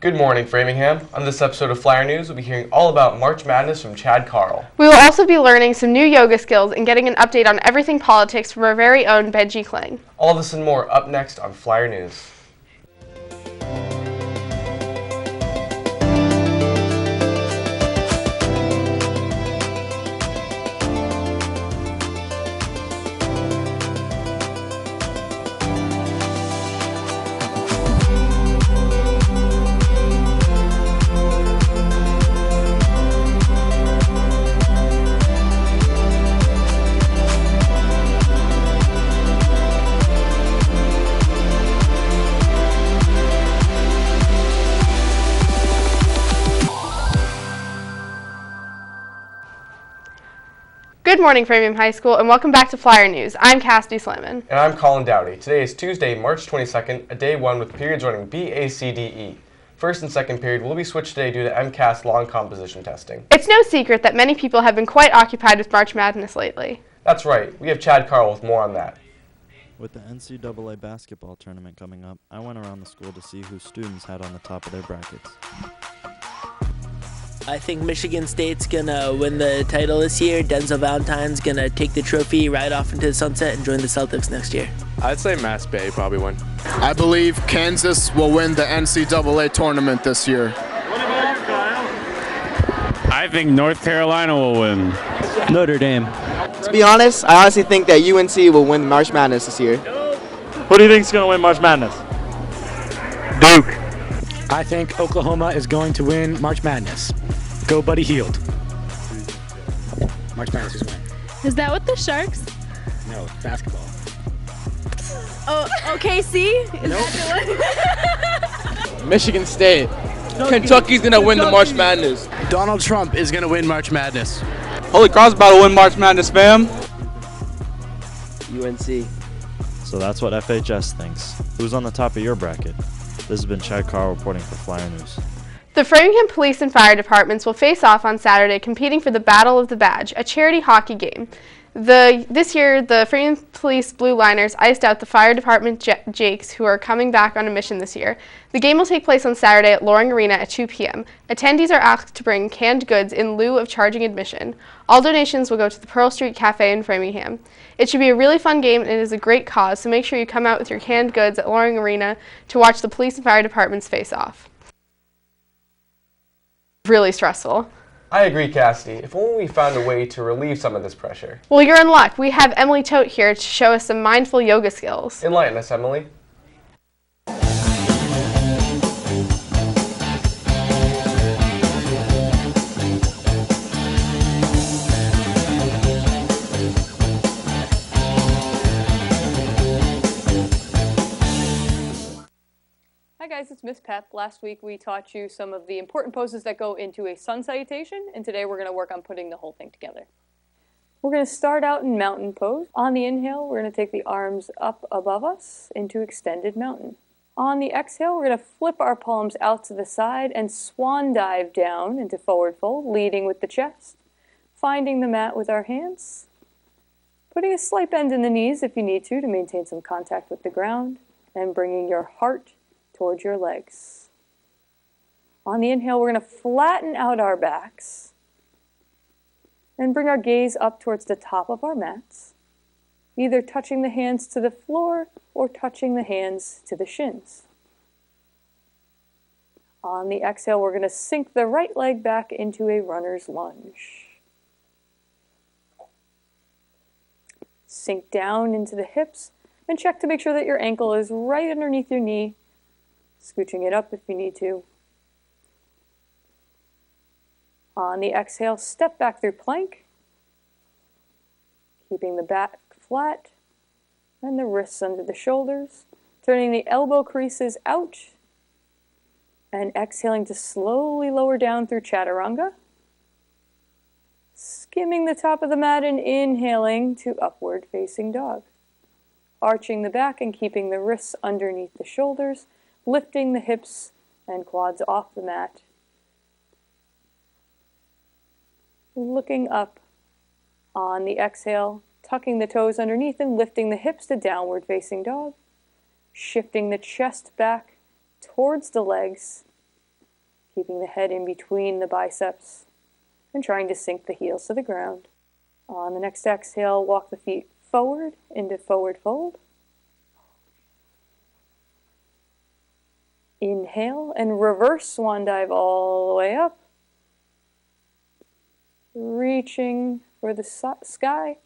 Good morning, Framingham. On this episode of Flyer News, we'll be hearing all about March Madness from Chad Carl. We will also be learning some new yoga skills and getting an update on everything politics from our very own Benji Kling. All this and more up next on Flyer News. Good morning, Framingham High School, and welcome back to Flyer News. I'm Cassidy Slamman. And I'm Colin Dowdy. Today is Tuesday, March 22nd, a day one with periods running B, A, C, D, E. First and second period will be switched today due to MCAS long composition testing. It's no secret that many people have been quite occupied with March Madness lately. That's right. We have Chad Carl with more on that. With the NCAA basketball tournament coming up, I went around the school to see who students had on the top of their brackets. I think Michigan State's gonna win the title this year. Denzel Valentine's gonna take the trophy right off into the sunset and join the Celtics next year. I'd say Mass Bay probably win. I believe Kansas will win the NCAA tournament this year. What about you, Kyle? I think North Carolina will win. Notre Dame. To be honest, I honestly think that UNC will win March Madness this year. Who do you think is going to win March Madness? Duke. I think Oklahoma is going to win March Madness. Go Buddy Hield. March Madness is win. Is that with the Sharks? No, basketball. Oh, OKC? Is that the one? Michigan State. Kentucky's going to win the March Madness. Donald Trump is going to win March Madness. Holy Cross about to win March Madness, fam. UNC. So that's what FHS thinks. Who's on the top of your bracket? This has been Chad Carl reporting for Flyer News. The Framingham Police and Fire Departments will face off on Saturday competing for the Battle of the Badge, a charity hockey game. This year, the Framingham Police Blue Liners iced out the Fire Department Jakes, who are coming back on a mission this year. The game will take place on Saturday at Loring Arena at 2 p.m. Attendees are asked to bring canned goods in lieu of charging admission. All donations will go to the Pearl Street Cafe in Framingham. It should be a really fun game, and it is a great cause, so make sure you come out with your canned goods at Loring Arena to watch the Police and Fire Departments face off. Really stressful. I agree, Cassidy. If only we found a way to relieve some of this pressure. Well, you're in luck. We have Emily Tote here to show us some mindful yoga skills. Enlighten us, Emily. Hi guys, it's Miss Pep. Last week we taught you some of the important poses that go into a sun salutation, and today we're going to work on putting the whole thing together. We're going to start out in mountain pose. On the inhale, we're going to take the arms up above us into extended mountain. On the exhale, we're going to flip our palms out to the side and swan dive down into forward fold, leading with the chest, finding the mat with our hands, putting a slight bend in the knees if you need to maintain some contact with the ground, and bringing your heart towards your legs. On the inhale, we're going to flatten out our backs and bring our gaze up towards the top of our mats, either touching the hands to the floor or touching the hands to the shins. On the exhale, we're going to sink the right leg back into a runner's lunge. Sink down into the hips and check to make sure that your ankle is right underneath your knee, scooching it up if you need to. On the exhale, step back through plank, keeping the back flat and the wrists under the shoulders, turning the elbow creases out, and exhaling to slowly lower down through chaturanga, skimming the top of the mat and inhaling to upward facing dog, arching the back and keeping the wrists underneath the shoulders, lifting the hips and quads off the mat. Looking up on the exhale, tucking the toes underneath and lifting the hips to downward facing dog, shifting the chest back towards the legs keeping the head in between the biceps and trying to sink the heels to the ground. On the next exhale, walk the feet forward into forward fold. Inhale and reverse swan dive all the way up. Reaching for the sky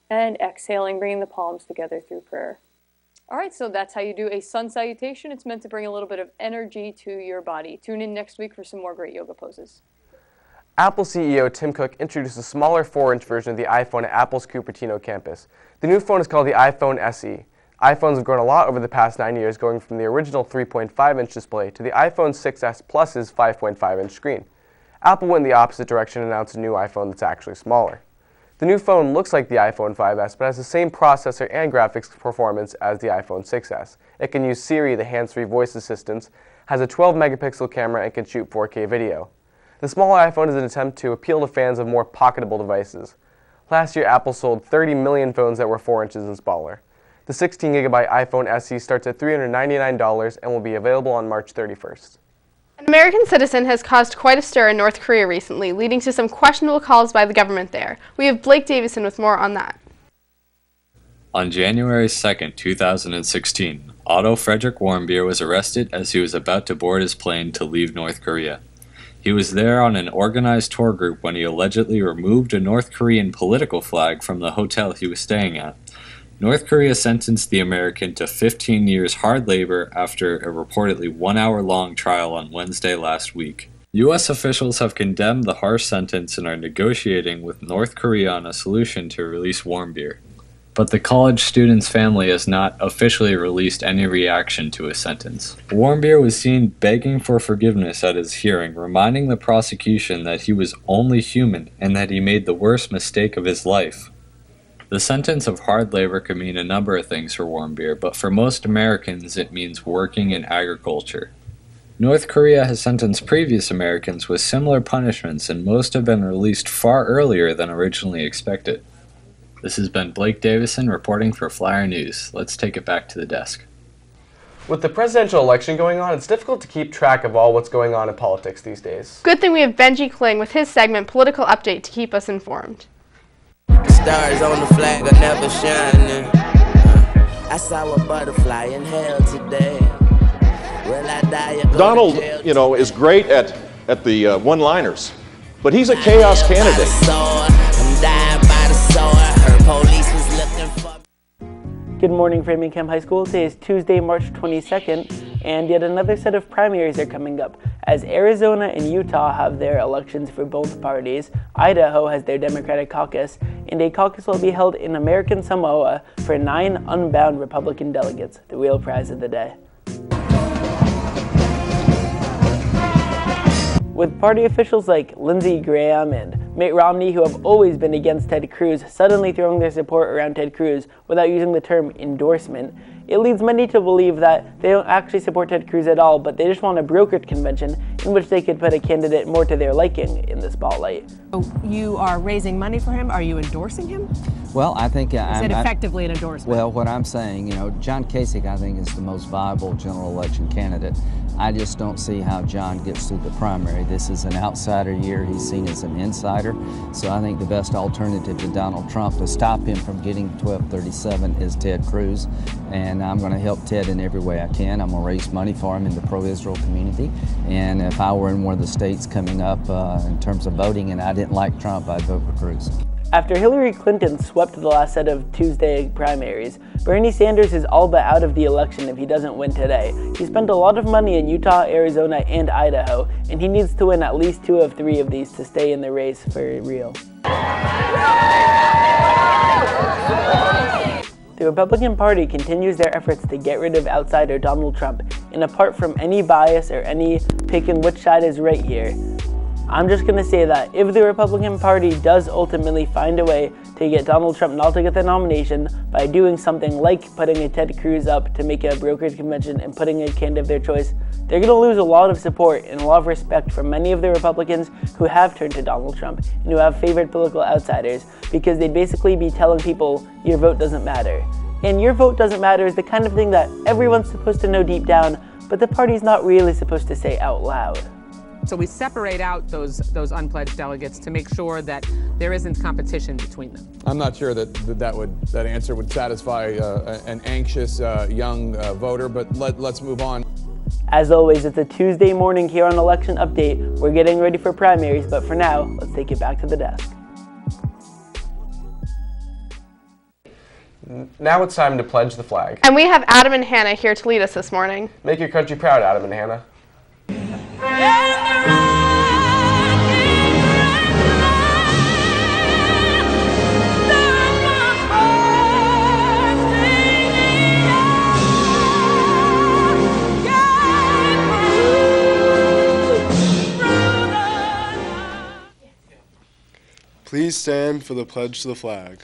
and exhaling, bringing the palms together through prayer. All right, so that's how you do a sun salutation. It's meant to bring a little bit of energy to your body. Tune in next week for some more great yoga poses. Apple CEO Tim Cook introduced a smaller 4-inch version of the iPhone at Apple's Cupertino campus. The new phone is called the iPhone SE. iPhones have grown a lot over the past 9 years, going from the original 3.5-inch display to the iPhone 6s Plus's 5.5-inch screen. Apple went the opposite direction and announced a new iPhone that's actually smaller. The new phone looks like the iPhone 5s, but has the same processor and graphics performance as the iPhone 6s. It can use Siri, the hands-free voice assistant, has a 12-megapixel camera, and can shoot 4K video. The smaller iPhone is an attempt to appeal to fans of more pocketable devices. Last year, Apple sold 30 million phones that were 4 inches and smaller. The 16GB iPhone SE starts at $399 and will be available on March 31st. An American citizen has caused quite a stir in North Korea recently, leading to some questionable calls by the government there. We have Blake Davison with more on that. On January 2, 2016, Otto Frederick Warmbier was arrested as he was about to board his plane to leave North Korea. He was there on an organized tour group when he allegedly removed a North Korean political flag from the hotel he was staying at. North Korea sentenced the American to 15 years hard labor after a reportedly 1-hour-long trial on Wednesday last week. U.S. officials have condemned the harsh sentence and are negotiating with North Korea on a solution to release Warmbier. But the college student's family has not officially released any reaction to his sentence. Warmbier was seen begging for forgiveness at his hearing, reminding the prosecution that he was only human and that he made the worst mistake of his life. The sentence of hard labor could mean a number of things for Warmbier, but for most Americans it means working in agriculture. North Korea has sentenced previous Americans with similar punishments, and most have been released far earlier than originally expected. This has been Blake Davison reporting for Flyer News. Let's take it back to the desk. With the presidential election going on, it's difficult to keep track of all what's going on in politics these days. Good thing we have Benji Kling with his segment Political Update to keep us informed. Stars on the flag are never shining. I saw a butterfly in hell today. Will I die? Donald, is great at the one-liners, but he's a chaos candidate. Good morning, Framingham High School. Today is Tuesday, March 22nd, and yet another set of primaries are coming up. As Arizona and Utah have their elections for both parties, Idaho has their Democratic caucus, and a caucus will be held in American Samoa for 9 unbound Republican delegates, the real prize of the day. With party officials like Lindsey Graham and Mitt Romney, who have always been against Ted Cruz, suddenly throwing their support around Ted Cruz without using the term endorsement, it leads many to believe that they don't actually support Ted Cruz at all, but they just want a brokered convention in which they could put a candidate more to their liking in the spotlight. You are raising money for him? Are you endorsing him? Well, I think Is it effectively an endorsement? Well, what I'm saying, John Kasich, I think, is the most viable general election candidate. I just don't see how John gets through the primary. This is an outsider year. He's seen as an insider. So I think the best alternative to Donald Trump to stop him from getting 1237 is Ted Cruz. And I'm going to help Ted in every way I can. I'm going to raise money for him in the pro-Israel community. And if I were in one of the states coming up in terms of voting and I didn't like Trump, I'd vote for Cruz. After Hillary Clinton swept the last set of Tuesday primaries, Bernie Sanders is all but out of the election if he doesn't win today. He spent a lot of money in Utah, Arizona, and Idaho, and he needs to win at least 2 of 3 of these to stay in the race for real. The Republican Party continues their efforts to get rid of outsider Donald Trump, and apart from any bias or any picking which side is right here, I'm just going to say that if the Republican Party does ultimately find a way to get Donald Trump not to get the nomination by doing something like putting a Ted Cruz up to make a brokered convention and putting a candidate of their choice, they're going to lose a lot of support and a lot of respect from many of the Republicans who have turned to Donald Trump and who have favored political outsiders, because they'd basically be telling people your vote doesn't matter. And your vote doesn't matter is the kind of thing that everyone's supposed to know deep down, but the party's not really supposed to say out loud. So we separate out those unpledged delegates to make sure that there isn't competition between them. I'm not sure that answer would satisfy an anxious young voter, but let's move on. As always, it's a Tuesday morning here on Election Update. We're getting ready for primaries, but for now, let's take it back to the desk. Now it's time to pledge the flag. And we have Adam and Hannah here to lead us this morning. Make your country proud, Adam and Hannah. Please stand for the pledge to the flag.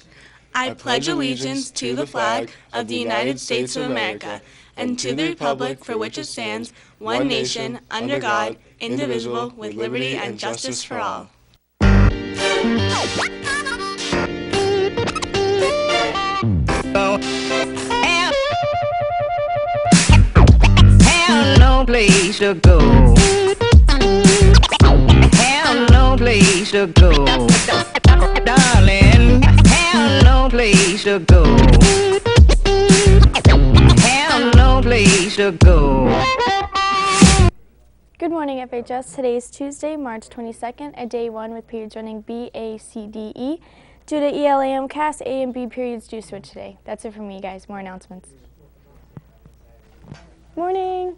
I pledge allegiance to the flag of the United States of America and to the republic for which it stands, one nation, under God, indivisible, with liberty and justice for all. Have no place to go. Have no place to go. Darling, have no place to go. Have no place to go. Good morning, FHS. Today is Tuesday, March 22nd, a day one with periods running B, A, C, D, E. Due to ELA MCAS, A and B periods do switch today. That's it from me, guys. More announcements. Morning.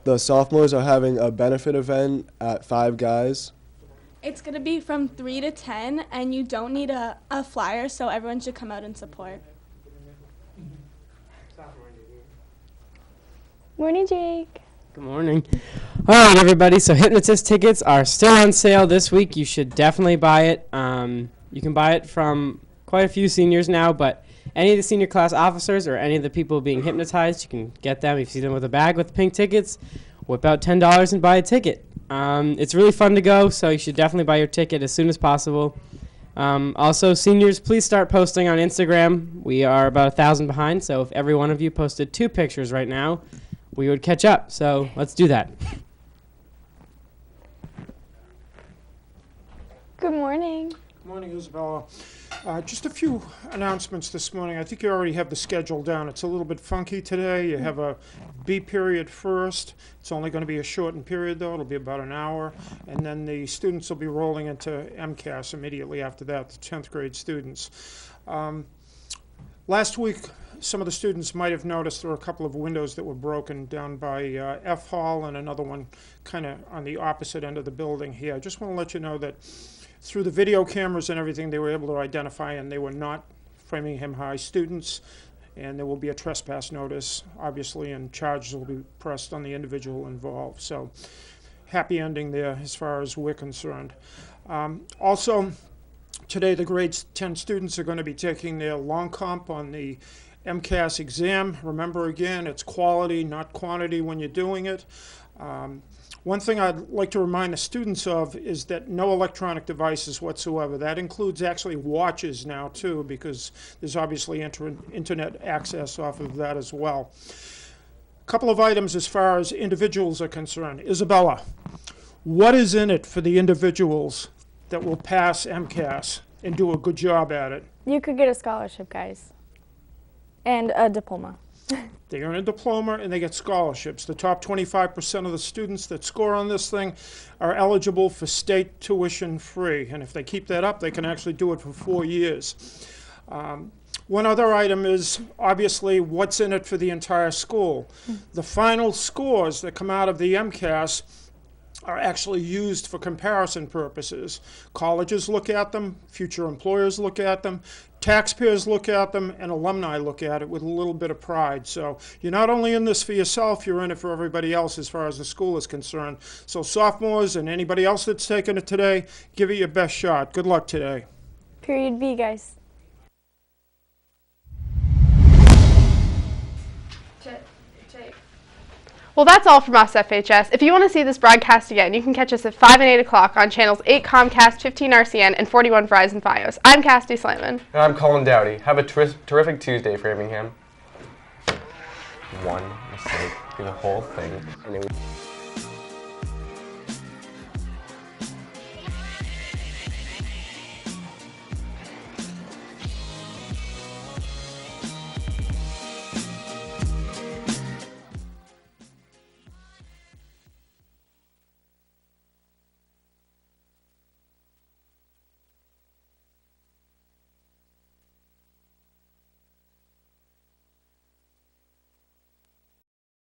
The sophomores are having a benefit event at Five Guys. It's going to be from 3 to 10, and you don't need a flyer, so everyone should come out and support. Morning, Jake. Good morning. All right, everybody. So Hypnotist tickets are still on sale this week. You should definitely buy it. You can buy it from quite a few seniors now, but any of the senior class officers or any of the people being hypnotized, you can get them. If you see them with a bag with pink tickets, whip out $10 and buy a ticket. It's really fun to go, so you should definitely buy your ticket as soon as possible. Also, seniors, please start posting on Instagram. We are about 1,000 behind, so if every one of you posted 2 pictures right now, we would catch up. So let's do that. Good morning. Good morning, Isabella. Just a few announcements this morning. I think you already have the schedule down. It's a little bit funky today. You have a B period first. It's only going to be a shortened period, though. It'll be about an hour. And then the students will be rolling into MCAS immediately after that, the 10th grade students. Last week, some of the students might have noticed there were a couple of windows that were broken down by F Hall and another one kind of on the opposite end of the building here. I just want to let you know that through the video cameras and everything, they were able to identify, and they were not Framingham High students. And there will be a trespass notice, obviously, and charges will be pressed on the individual involved. So, happy ending there as far as we're concerned. Also, today the grades 10 students are going to be taking their long comp on the MCAS exam. Remember, again, it's quality, not quantity when you're doing it. One thing I'd like to remind the students of is that no electronic devices whatsoever. That includes actually watches now, too, because there's obviously internet access off of that as well. A couple of items as far as individuals are concerned. Isabella, what is in it for the individuals that will pass MCAS and do a good job at it? You could get a scholarship, guys, and a diploma. They earn a diploma and they get scholarships. The top 25% of the students that score on this thing are eligible for state tuition free. And if they keep that up, they can actually do it for 4 years. One other item is obviously what's in it for the entire school. The final scores that come out of the MCAS are actually used for comparison purposes. Colleges look at them, future employers look at them, taxpayers look at them, and alumni look at it with a little bit of pride. So you're not only in this for yourself, you're in it for everybody else as far as the school is concerned. So sophomores and anybody else that's taking it today, give it your best shot. Good luck today. Period B, guys. Well, that's all from us, FHS. If you want to see this broadcast again, you can catch us at 5 and 8 o'clock on channels 8 Comcast, 15 RCN, and 41 Verizon Fios. I'm Cassidy Slayman. And I'm Colin Dowdy. Have a terrific Tuesday, Framingham. One mistake through the whole thing.